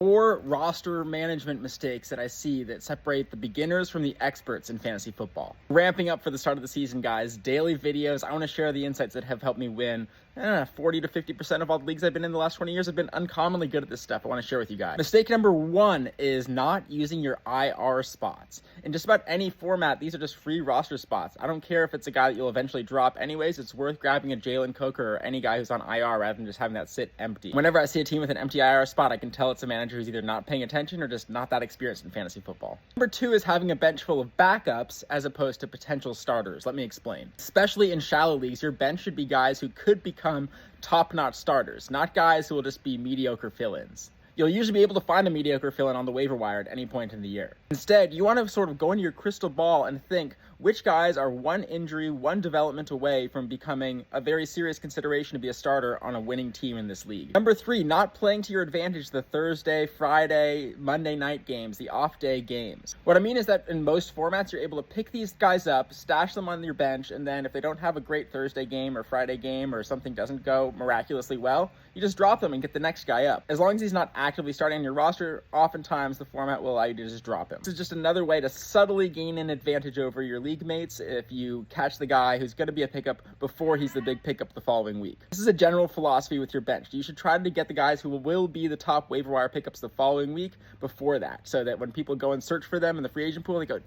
4 roster management mistakes that I see that separate the beginners from the experts in fantasy football. Ramping up for the start of the season, guys. Daily videos. I want to share the insights that have helped me win 40 to 50% of all the leagues I've been in the last 20 years. I've been uncommonly good at this stuff. I want to share with you guys. Mistake number 1 is not using your IR spots. In just about any format, these are just free roster spots. I don't care if it's a guy that you'll eventually drop anyways. It's worth grabbing a Jalen Coker or any guy who's on IR rather than just having that sit empty. Whenever I see a team with an empty IR spot, I can tell it's a manager who's either not paying attention or just not that experienced in fantasy football. Number 2 is having a bench full of backups as opposed to potential starters. Let me explain. Especially in shallow leagues, your bench should be guys who could become top-notch starters, not guys who will just be mediocre fill-ins. You'll usually be able to find a mediocre fill-in on the waiver wire at any point in the year. Instead, you want to sort of go into your crystal ball and think which guys are one injury, one development away from becoming a very serious consideration to be a starter on a winning team in this league. Number 3, not playing to your advantage the Thursday, Friday, Monday night games, the off-day games. What I mean is that in most formats, you're able to pick these guys up, stash them on your bench, and then if they don't have a great Thursday game or Friday game or something doesn't go miraculously well, you just drop them and get the next guy up. As long as he's not actively starting on your roster, oftentimes the format will allow you to just drop him. This is just another way to subtly gain an advantage over your league mates if you catch the guy who's going to be a pickup before he's the big pickup the following week. This is a general philosophy with your bench. You should try to get the guys who will be the top waiver wire pickups the following week before that, so that when people go and search for them in the free agent pool, they go,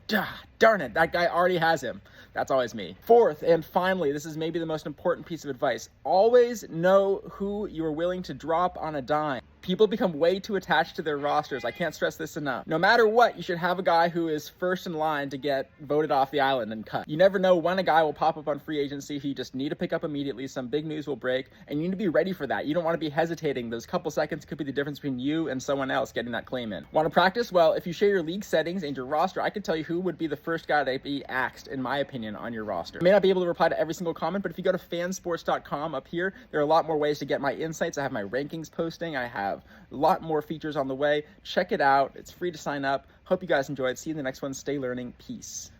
darn it, that guy already has him. That's always me. 4th, and finally, this is maybe the most important piece of advice. Always know who you are willing to drop on a dime. People become way too attached to their rosters. I can't stress this enough. No matter what, you should have a guy who is first in line to get voted off the island and cut. You never know when a guy will pop up on free agency who you just need to pick up immediately. Some big news will break, and you need to be ready for that. You don't want to be hesitating. Those couple seconds could be the difference between you and someone else getting that claim in. Want to practice? Well, if you share your league settings and your roster, I can tell you who would be the first guy to be axed, in my opinion, on your roster. I may not be able to reply to every single comment, but if you go to fansports.com up here, there are a lot more ways to get my insights. I have my rankings posting. I have a lot more features on the way. Check it out. It's free to sign up. Hope you guys enjoyed. See you in the next one. Stay learning. Peace.